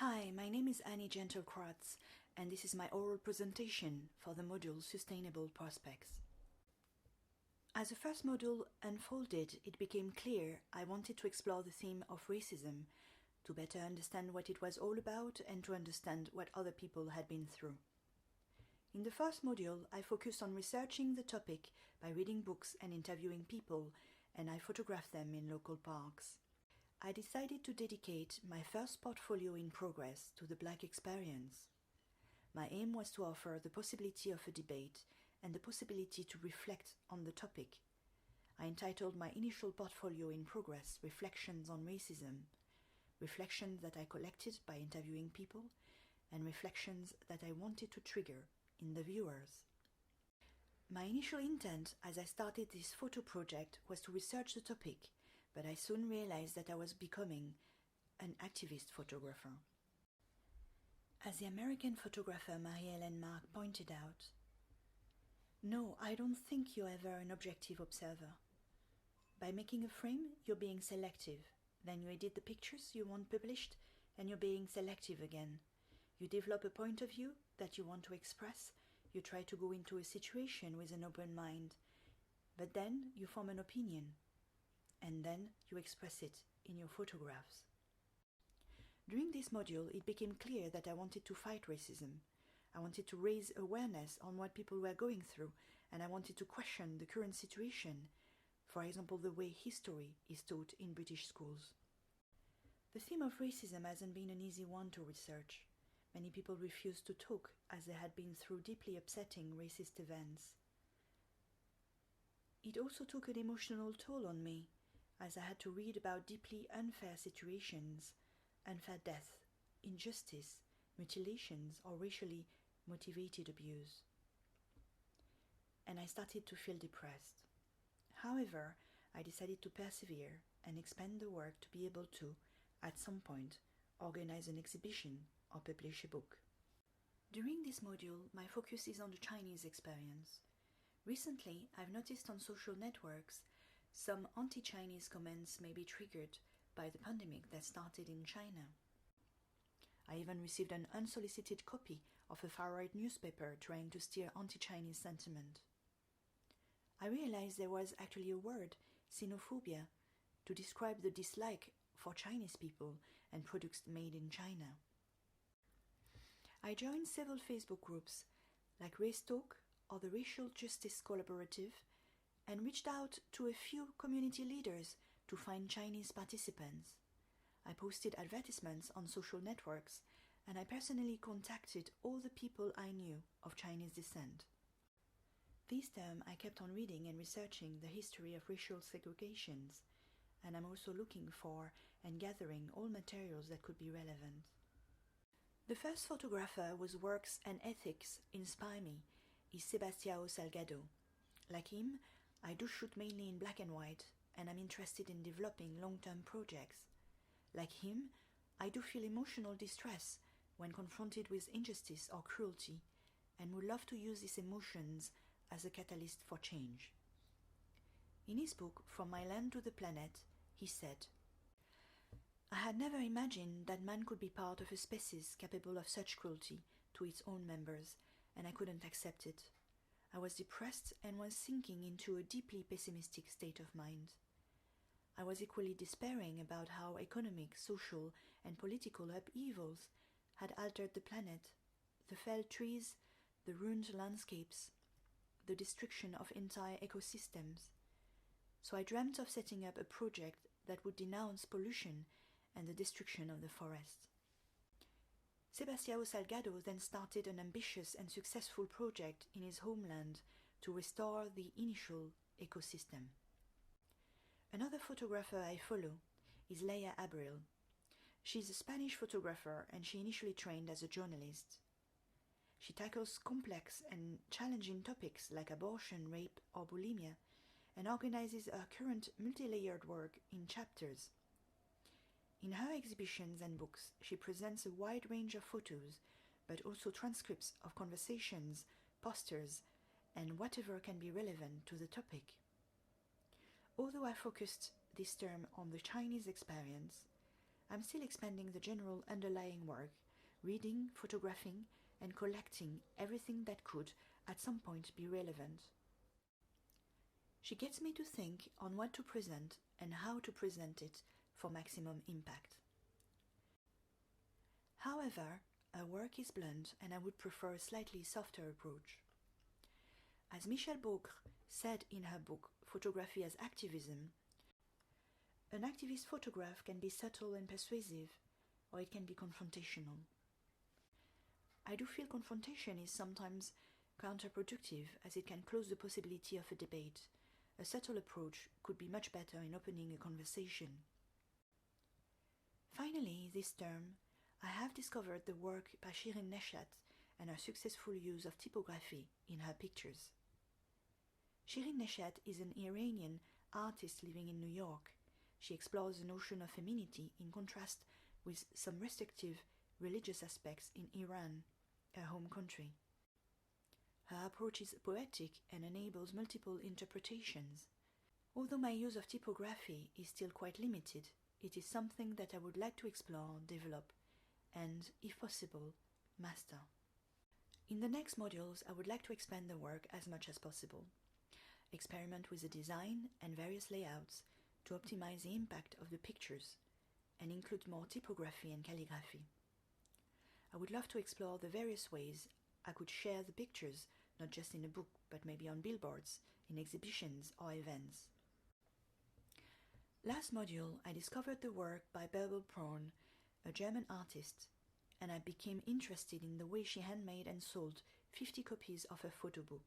Hi, my name is Gentil-Kraatz, and this is my oral presentation for the module Sustainable Prospects. As the first module unfolded, it became clear I wanted to explore the theme of racism, to better understand what it was all about and to understand what other people had been through. In the first module, I focused on researching the topic by reading books and interviewing people, and I photographed them in local parks. I decided to dedicate my first portfolio in progress to the Black experience. My aim was to offer the possibility of a debate and the possibility to reflect on the topic. I entitled my initial portfolio in progress Reflections on Racism, reflections that I collected by interviewing people, and reflections that I wanted to trigger in the viewers. My initial intent as I started this photo project was to research the topic, but I soon realized that I was becoming an activist photographer. As the American photographer Marie-Hélène Mark pointed out, "No, I don't think you're ever an objective observer. By making a frame, you're being selective. Then you edit the pictures you want published, and you're being selective again. You develop a point of view that you want to express, you try to go into a situation with an open mind, but then you form an opinion, and then you express it in your photographs." During this module, it became clear that I wanted to fight racism. I wanted to raise awareness on what people were going through, and I wanted to question the current situation, for example, the way history is taught in British schools. The theme of racism hasn't been an easy one to research. Many people refused to talk as they had been through deeply upsetting racist events. It also took an emotional toll on me, as I had to read about deeply unfair situations, unfair death, injustice, mutilations, or racially motivated abuse. And I started to feel depressed. However, I decided to persevere and expand the work to be able to, at some point, organize an exhibition or publish a book. During this module, my focus is on the Chinese experience. Recently, I've noticed on social networks some anti-Chinese comments may be triggered by the pandemic that started in China. I even received an unsolicited copy of a far-right newspaper trying to steer anti-Chinese sentiment. I realized there was actually a word, xenophobia, to describe the dislike for Chinese people and products made in China. I joined several Facebook groups like Race Talk or the Racial Justice Collaborative and reached out to a few community leaders to find Chinese participants. I posted advertisements on social networks and I personally contacted all the people I knew of Chinese descent. This term I kept on reading and researching the history of racial segregations, and I'm also looking for and gathering all materials that could be relevant. The first photographer whose works and ethics inspire me is Sebastião Salgado. Like him, I do shoot mainly in black and white, and I'm interested in developing long-term projects. Like him, I do feel emotional distress when confronted with injustice or cruelty, and would love to use these emotions as a catalyst for change. In his book, From My Land to the Planet, he said, "I had never imagined that man could be part of a species capable of such cruelty to its own members, and I couldn't accept it. I was depressed and was sinking into a deeply pessimistic state of mind. I was equally despairing about how economic, social, and political upheavals had altered the planet, the felled trees, the ruined landscapes, the destruction of entire ecosystems. So I dreamt of setting up a project that would denounce pollution and the destruction of the forest." Sebastião Salgado then started an ambitious and successful project in his homeland to restore the initial ecosystem. Another photographer I follow is Leia Abril. She's a Spanish photographer and she initially trained as a journalist. She tackles complex and challenging topics like abortion, rape, or bulimia, and organizes her current multi-layered work in chapters. In her exhibitions and books, she presents a wide range of photos, but also transcripts of conversations, posters, and whatever can be relevant to the topic. Although I focused this term on the Chinese experience, I'm still expanding the general underlying work, reading, photographing, and collecting everything that could, at some point, be relevant. She gets me to think on what to present and how to present it for maximum impact. However, her work is blunt and I would prefer a slightly softer approach. As Michelle Baucre said in her book Photography as Activism, an activist photograph can be subtle and persuasive, or it can be confrontational. I do feel confrontation is sometimes counterproductive, as it can close the possibility of a debate. A subtle approach could be much better in opening a conversation. Finally, this term, I have discovered the work by Shirin Neshat and her successful use of typography in her pictures. Shirin Neshat is an Iranian artist living in New York. She explores the notion of femininity in contrast with some restrictive religious aspects in Iran, her home country. Her approach is poetic and enables multiple interpretations. Although my use of typography is still quite limited, it is something that I would like to explore, develop, and, if possible, master. In the next modules, I would like to expand the work as much as possible, experiment with the design and various layouts to optimize the impact of the pictures, and include more typography and calligraphy. I would love to explore the various ways I could share the pictures, not just in a book, but maybe on billboards, in exhibitions or events. Last module, I discovered the work by Bärbel Braun, a German artist, and I became interested in the way she handmade and sold 50 copies of her photo book.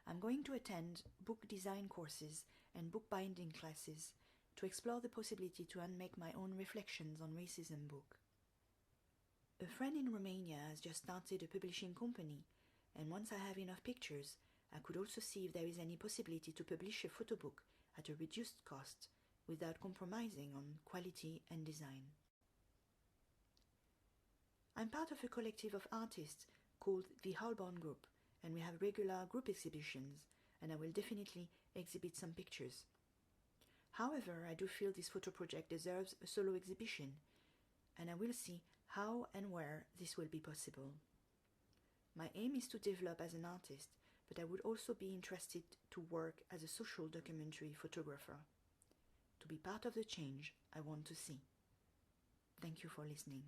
I'm going to attend book design courses and bookbinding classes to explore the possibility to unmake my own reflections on racism book. A friend in Romania has just started a publishing company, and once I have enough pictures, I could also see if there is any possibility to publish a photo book at a reduced cost without compromising on quality and design. I'm part of a collective of artists called the Holborn Group, and we have regular group exhibitions, and I will definitely exhibit some pictures. However, I do feel this photo project deserves a solo exhibition, and I will see how and where this will be possible. My aim is to develop as an artist, but I would also be interested to work as a social documentary photographer, to be part of the change I want to see. Thank you for listening.